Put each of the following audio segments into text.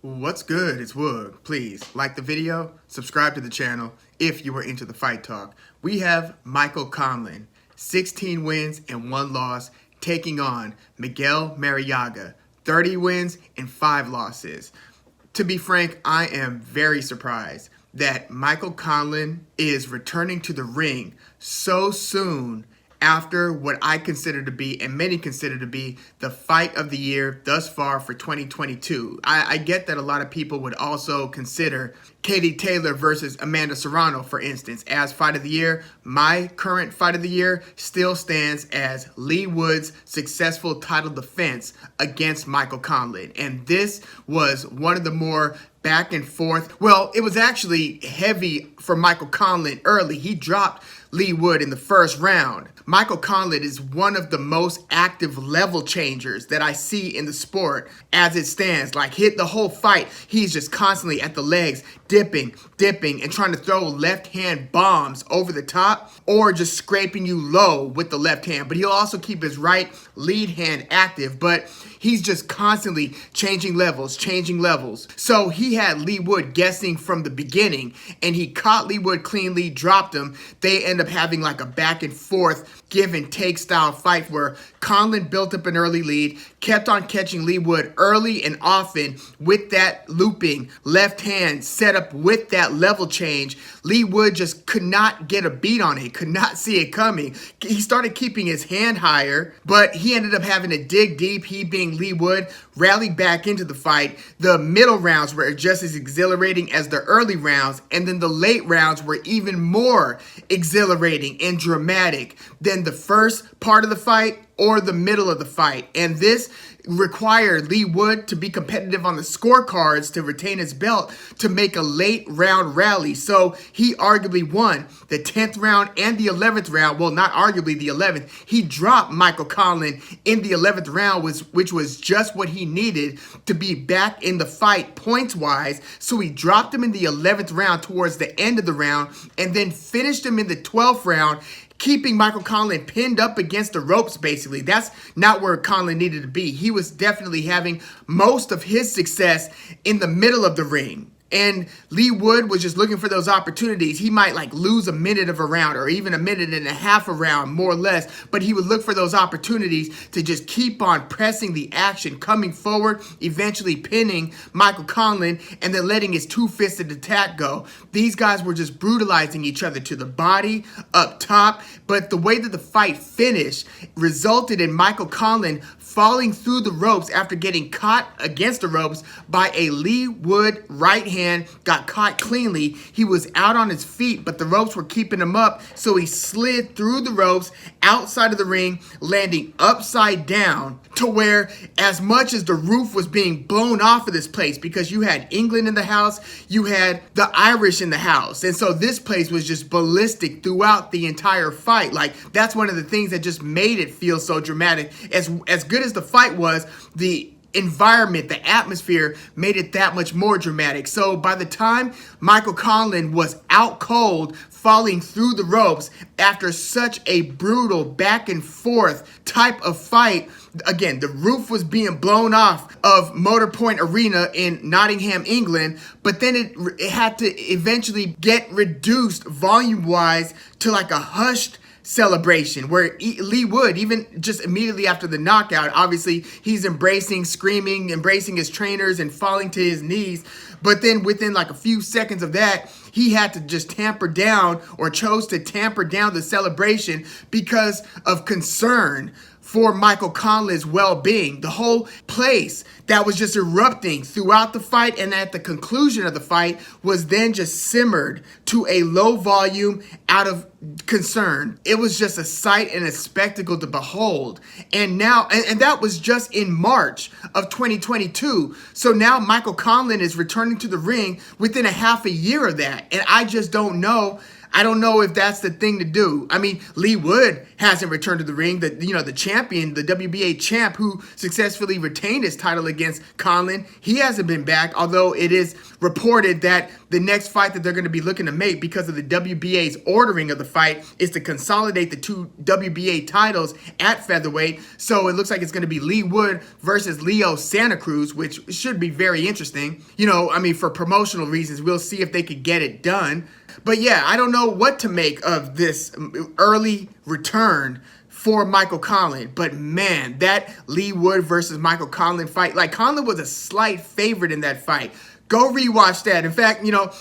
What's good? It's Woog. Please like the video, subscribe to the channel if you are into the fight talk. We have Michael Conlan, 16 wins and 1 loss, taking on Miguel Marriaga, 30 wins and 5 losses. To be frank, I am very surprised that Michael Conlan is returning to the ring so soon after what I consider to be, and many consider to be, the fight of the year thus far for 2022. I get that a lot of people would also consider Katie Taylor versus Amanda Serrano, for instance, as fight of the year. My current fight of the year still stands as Leigh Wood's successful title defense against Michael Conlan. And this was one of the more back and forth. Well, it was actually heavy for Michael Conlan early. He dropped Leigh Wood in the first round. Michael Conlan is one of the most active level changers that I see in the sport as it stands. Like, hit the whole fight, he's just constantly at the legs, dipping, and trying to throw left hand bombs over the top or just scraping you low with the left hand. But he'll also keep his right lead hand active, but he's just constantly changing levels. So he had Leigh Wood guessing from the beginning, and he caught Leigh Wood cleanly, dropped him. They end up having like a back and forth give and take style fight where Conlan built up an early lead, kept on catching Leigh Wood early and often with that looping left hand set up with that level change. Leigh Wood just could not get a beat on it, could not see it coming. He started keeping his hand higher, but he ended up having to dig deep. He, being Leigh Wood, rallied back into the fight. The middle rounds were just as exhilarating as the early rounds, and then the late rounds were even more exhilarating and dramatic than the first part of the fight or the middle of the fight. And this required Leigh Wood to be competitive on the scorecards to retain his belt to make a late round rally. So he arguably won the 10th round and the 11th round. Well, not arguably, the 11th. He dropped Michael Conlan in the 11th round, which was just what he needed to be back in the fight points-wise. So he dropped him in the 11th round towards the end of the round and then finished him in the 12th round, keeping Michael Conlan pinned up against the ropes, basically. That's not where Conlan needed to be. He was definitely having most of his success in the middle of the ring. And Leigh Wood was just looking for those opportunities. He might like lose a minute of a round or even a minute and a half a round, more or less, but he would look for those opportunities to just keep on pressing the action, coming forward, eventually pinning Michael Conlan, and then letting his two-fisted attack go. These guys were just brutalizing each other to the body, up top, but the way that the fight finished resulted in Michael Conlan falling through the ropes after getting caught against the ropes by a Leigh Wood right hand, got caught cleanly. He was out on his feet, but the ropes were keeping him up, so he slid through the ropes outside of the ring, landing upside down to where, as much as the roof was being blown off of this place, because you had England in the house, you had the Irish in the house, and so this place was just ballistic throughout the entire fight. Like, that's one of the things that just made it feel so dramatic. As good as the fight was, the environment, the atmosphere made it that much more dramatic. So by the time Michael Conlan was out cold, falling through the ropes after such a brutal back and forth type of fight, again, the roof was being blown off of Motor Point Arena in Nottingham, England, but then it had to eventually get reduced volume-wise to like a hushed celebration where Leigh Wood, even just immediately after the knockout, obviously he's embracing, screaming, embracing his trainers and falling to his knees. But then within like a few seconds of that, he had to just tamper down, or chose to tamper down, the celebration because of concern for Michael Conlan's well-being. The whole place that was just erupting throughout the fight and at the conclusion of the fight was then just simmered to a low volume out of concern. It was just a sight and a spectacle to behold. And now, and that was just in March of 2022. So now Michael Conlan is returning to the ring within a half a year of that. And I just don't know. I don't know if that's the thing to do. I mean, Leigh Wood hasn't returned to the ring. The champion, the WBA champ who successfully retained his title against Conlan, he hasn't been back, although it is reported that the next fight that they're going to be looking to make, because of the WBA's ordering of the fight, is to consolidate the two WBA titles at featherweight. So it looks like it's going to be Lee Wood versus Leo Santa Cruz, which should be very interesting. You know, I mean, for promotional reasons, we'll see if they could get it done. But yeah, I don't know what to make of this early return for Michael Conlan. But man, that Lee Wood versus Michael Conlan fight, like, Conlan was a slight favorite in that fight. Go rewatch that. In fact, you know,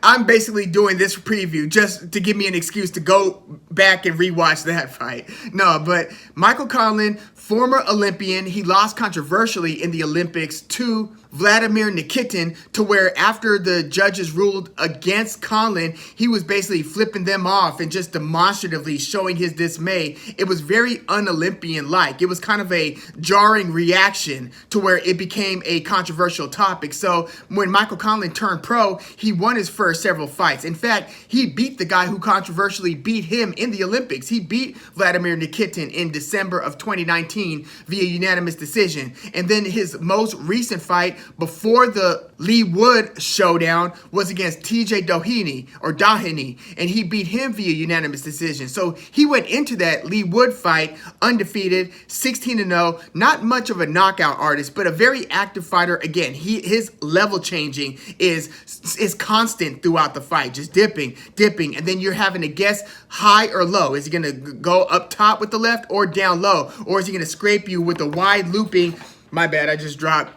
I'm basically doing this preview just to give me an excuse to go back and rewatch that fight. No, but Michael Conlan, former Olympian, he lost controversially in the Olympics to Vladimir Nikitin, to where after the judges ruled against Conlan, he was basically flipping them off and just demonstratively showing his dismay. It was very un-Olympian-like. It was kind of a jarring reaction to where it became a controversial topic. So when Michael Conlan turned pro, he won his first several fights. In fact, he beat the guy who controversially beat him in the Olympics. He beat Vladimir Nikitin in December of 2019 via unanimous decision. And then his most recent fight before the Lee Wood showdown was against TJ Doheny, and he beat him via unanimous decision. So he went into that Lee Wood fight undefeated, 16-0, not much of a knockout artist, but a very active fighter. Again, his level changing is constant throughout the fight, just dipping, and then you're having to guess high or low. Is he going to go up top with the left or down low? Or is he going to scrape you with a wide looping? My bad, I just dropped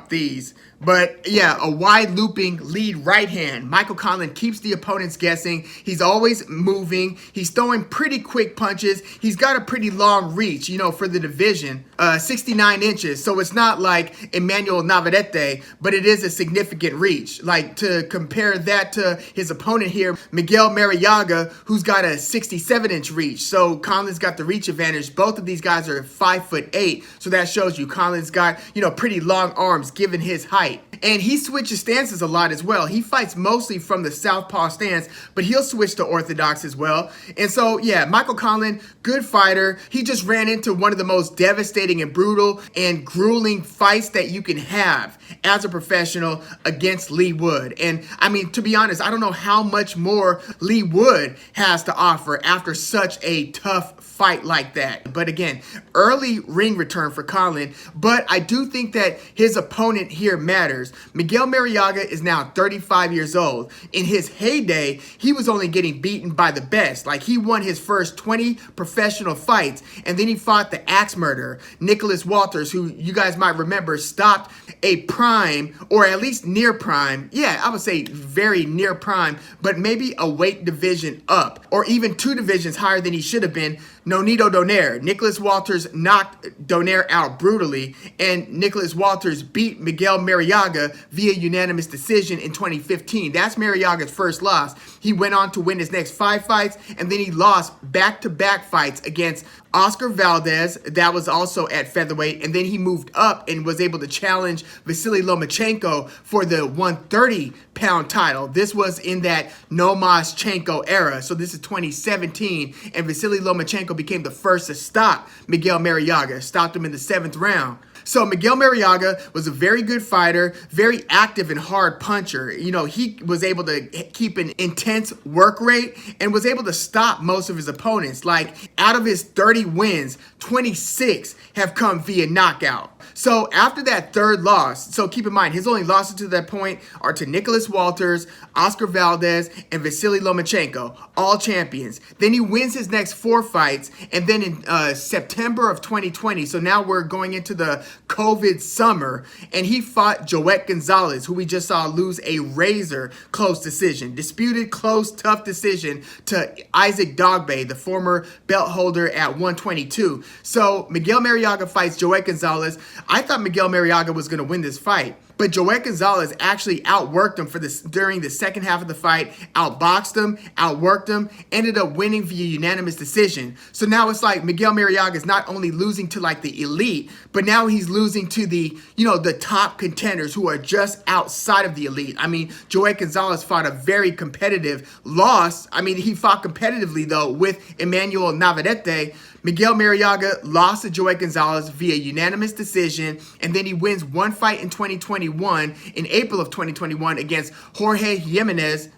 these. But yeah, a wide looping lead right hand. Michael Conlan keeps the opponents guessing. He's always moving. He's throwing pretty quick punches. He's got a pretty long reach, you know, for the division, 69 inches. So it's not like Emmanuel Navarrete, but it is a significant reach. Like, to compare that to his opponent here, Miguel Marriaga, who's got a 67-inch reach. So Conlan's got the reach advantage. Both of these guys are 5'8", so that shows you Conlan's got, you know, pretty long arms given his height. And he switches stances a lot as well. He fights mostly from the southpaw stance, but he'll switch to orthodox as well. And so, yeah, Michael Conlan, good fighter. He just ran into one of the most devastating and brutal and grueling fights that you can have as a professional against Lee Wood. And I mean, to be honest, I don't know how much more Lee Wood has to offer after such a tough fight like that. But again, early ring return for Conlan, but I do think that his opponent here matters. Miguel Marriaga is now 35 years old. In his heyday, he was only getting beaten by the best. Like, he won his first 20 professional fights, and then he fought the axe murderer, Nicholas Walters, who you guys might remember stopped a prime, or at least near prime. Yeah, I would say very near prime, but maybe a weight division up, or even 2 divisions higher than he should have been. Nonito Donaire. Nicholas Walters knocked Donaire out brutally, and Nicholas Walters beat Miguel Marriaga via unanimous decision in 2015. That's Marriaga's first loss. He went on to win his next 5 fights, and then he lost back-to-back fights against Oscar Valdez. That was also at featherweight, and then he moved up and was able to challenge Vasily Lomachenko for the 130-pound title. This was in that Nomaschenko era, so this is 2017, and Vasily Lomachenko became the first to stop Miguel Marriaga, stopped him in the 7th round. So Miguel Marriaga was a very good fighter, very active and hard puncher. You know, he was able to keep an intense work rate and was able to stop most of his opponents. Like, out of his 30 wins, 26 have come via knockout. So after that third loss, so keep in mind, his only losses to that point are to Nicholas Walters, Oscar Valdez, and Vasily Lomachenko, all champions. Then he wins his next 4 fights, and then in September of 2020, so now we're going into the COVID summer, and he fought Joet Gonzalez, who we just saw lose a razor close decision. Disputed, close, tough decision to Isaac Dogbe, the former belt holder at 122. So Miguel Marriaga fights Joet Gonzalez. I thought Miguel Marriaga was going to win this fight, but Joet Gonzalez actually outworked him during the second half of the fight, outboxed him, outworked him, ended up winning via unanimous decision. So now it's like Miguel Marriaga is not only losing to like the elite, but now he's losing to the, the top contenders who are just outside of the elite. I mean, Joey Gonzalez fought a very competitive loss. I mean, he fought competitively, though, with Emmanuel Navarrete. Miguel Marriaga lost to Joey Gonzalez via unanimous decision, and then he wins one fight in 2021, in April of 2021, against Jorge Jimenez,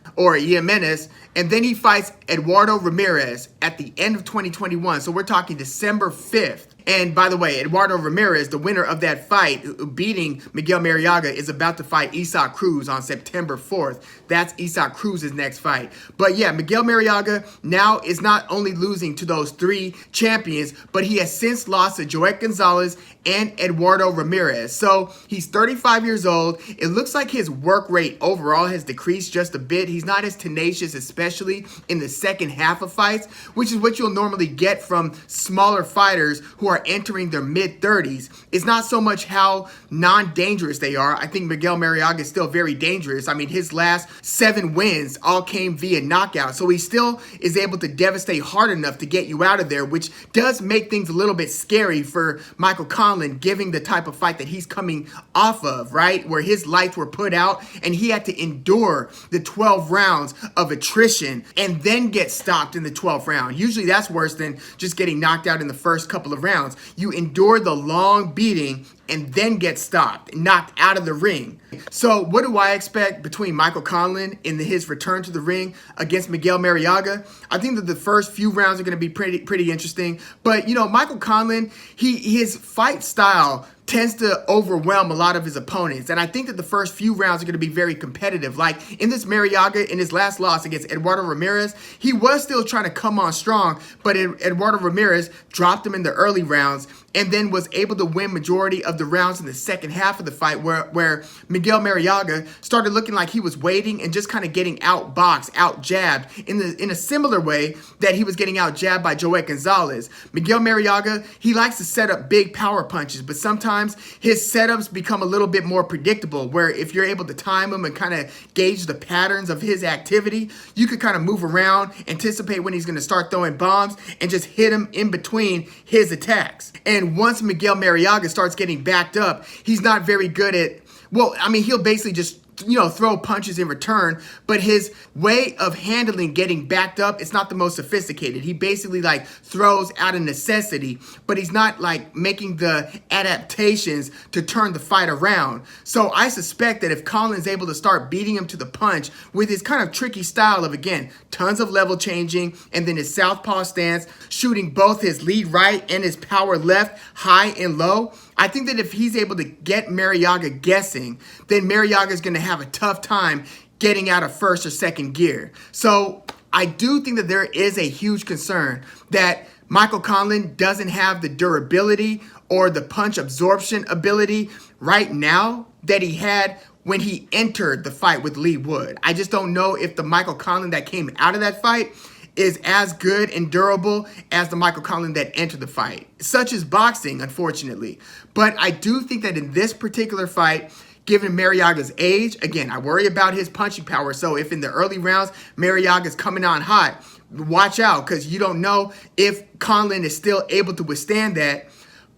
and then he fights Eduardo Ramirez at the end of 2021. So we're talking December 5th. And by the way, Eduardo Ramirez, the winner of that fight, beating Miguel Marriaga, is about to fight Isaac Cruz on September 4th. That's Isaac Cruz's next fight. But yeah, Miguel Marriaga now is not only losing to those three champions, but he has since lost to Joey Gonzalez and Eduardo Ramirez. So he's 35 years old. It looks like his work rate overall has decreased just a bit. He's not as tenacious, especially in the second half of fights, which is what you'll normally get from smaller fighters who are entering their mid-30s. It's not so much how non-dangerous they are. I think Miguel Marriaga is still very dangerous. I mean, his last 7 wins all came via knockout. So he still is able to devastate hard enough to get you out of there, which does make things a little bit scary for Michael Conlan, giving the type of fight that he's coming off of, right? Where his lights were put out and he had to endure the 12 rounds of attrition and then get stopped in the 12th round. Usually that's worse than just getting knocked out in the first couple of rounds. You endure the long beating and then get stopped, knocked out of the ring. So what do I expect between Michael Conlan in his return to the ring against Miguel Marriaga? I think that the first few rounds are going to be pretty interesting. But, Michael Conlan, his fight style tends to overwhelm a lot of his opponents. And I think that the first few rounds are going to be very competitive. Like in this Marriaga, in his last loss against Eduardo Ramirez, he was still trying to come on strong, but Eduardo Ramirez dropped him in the early rounds and then was able to win majority of the rounds in the second half of the fight where Miguel Marriaga started looking like he was waiting and just kind of getting outboxed, out-jabbed in a similar way that he was getting out-jabbed by Joey Gonzalez. Miguel Marriaga, he likes to set up big power punches, but sometimes his setups become a little bit more predictable, where if you're able to time him and kind of gauge the patterns of his activity, you could kind of move around, anticipate when he's going to start throwing bombs, and just hit him in between his attacks. And once Miguel Marriaga starts getting backed up, he's not very good at, he'll basically just throw punches in return, but his way of handling getting backed up, it's not the most sophisticated. He basically throws out of necessity, but he's not making the adaptations to turn the fight around. So I suspect that if Conlan's able to start beating him to the punch with his kind of tricky style of, again, tons of level changing, and then his southpaw stance, shooting both his lead right and his power left, high and low, I think that if he's able to get Marriaga guessing, then Marriaga is going to have a tough time getting out of first or second gear. So I do think that there is a huge concern that Michael Conlan doesn't have the durability or the punch absorption ability right now that he had when he entered the fight with Lee Wood. I just don't know if the Michael Conlan that came out of that fight is as good and durable as the Michael Conlan that entered the fight. Such is boxing, unfortunately. But I do think that in this particular fight, given Marriaga's age, again, I worry about his punching power. So if in the early rounds, Marriaga's coming on hot, watch out, because you don't know if Conlan is still able to withstand that.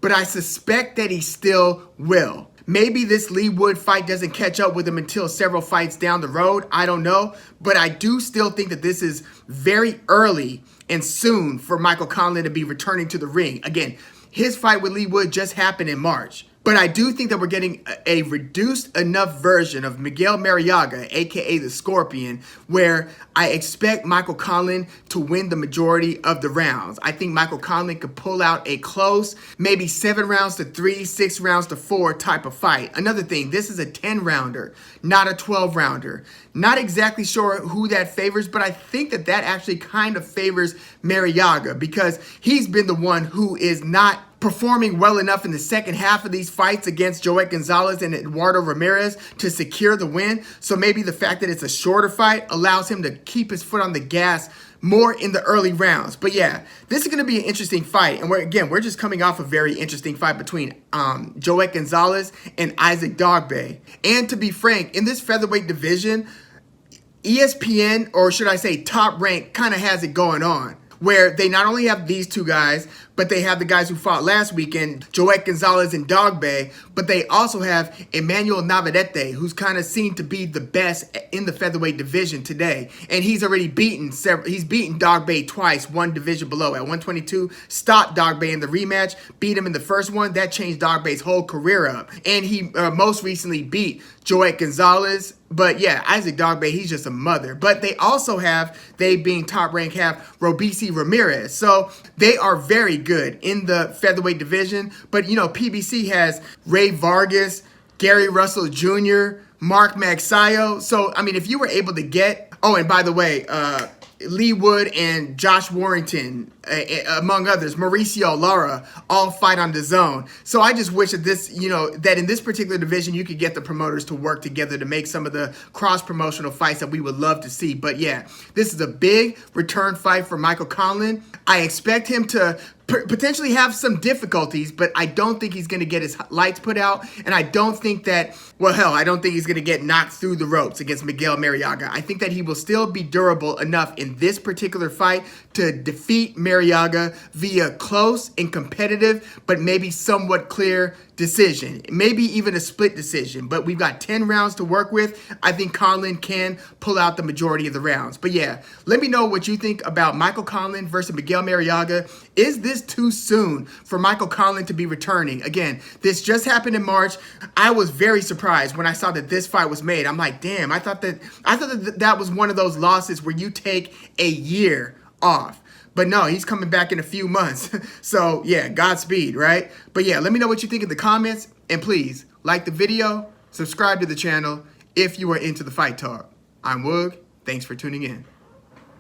But I suspect that he still will. Maybe this Lee Wood fight doesn't catch up with him until several fights down the road. I don't know. But I do still think that this is very early and soon for Michael Conlan to be returning to the ring. Again, his fight with Lee Wood just happened in March. But I do think that we're getting a reduced enough version of Miguel Marriaga, aka the Scorpion, where I expect Michael Conlan to win the majority of the rounds. I think Michael Conlan could pull out a close, maybe 7 rounds to 3, 6 rounds to 4 type of fight. Another thing, this is a 10-rounder, not a 12-rounder. Not exactly sure who that favors, but I think that actually kind of favors Marriaga because he's been the one who is not performing well enough in the second half of these fights against Joey Gonzalez and Eduardo Ramirez to secure the win. So maybe the fact that it's a shorter fight allows him to keep his foot on the gas more in the early rounds. But yeah, this is going to be an interesting fight. And we're just coming off a very interesting fight between Joey Gonzalez and Isaac Dogboe. And to be frank, in this featherweight division, ESPN, or should I say Top Rank, kind of has it going on, where they not only have these two guys, but they have the guys who fought last weekend, Joet Gonzalez and Dogbe, but they also have Emmanuel Navarrete, who's kind of seen to be the best in the featherweight division today. And he's already beaten Dogbe twice, one division below. At 122, stopped Dogbe in the rematch, beat him in the first one. That changed Dogbe's whole career up. And he most recently beat Joet Gonzalez. But yeah, Isaac Dogbe, he's just a mother. But they also have, they being top ranked, have Robeisy Ramirez. So they are very good in the featherweight division. But, you know, PBC has Ray Vargas, Gary Russell Jr., Mark Magsayo. So, I mean, if you were able to get, oh, and by the way, Lee Wood and Josh Warrington, among others, Mauricio Lara, all fight on DAZN. So I just wish that this, you know, that in this particular division, you could get the promoters to work together to make some of the cross-promotional fights that we would love to see. But yeah, this is a big return fight for Michael Conlan. I expect him to potentially have some difficulties, but I don't think he's going to get his lights put out, and I don't think that, well, hell, I don't think he's going to get knocked through the ropes against Miguel Marriaga. I think that he will still be durable enough in this particular fight to defeat Marriaga via close and competitive, but maybe somewhat clear decision, maybe even a split decision. But we've got 10 rounds to work with. I think Conlan can pull out the majority of the rounds. But yeah, let me know what you think about Michael Conlan versus Miguel Marriaga. Is this too soon for Michael Conlan to be returning? Again, this just happened in March. I was very surprised when I saw that this fight was made. I'm like, damn, I thought that was one of those losses where you take a year off. But no, he's coming back in a few months. So yeah, Godspeed, right? But yeah, let me know what you think in the comments. And please, like the video, subscribe to the channel if you are into the fight talk. I'm Woog. Thanks for tuning in.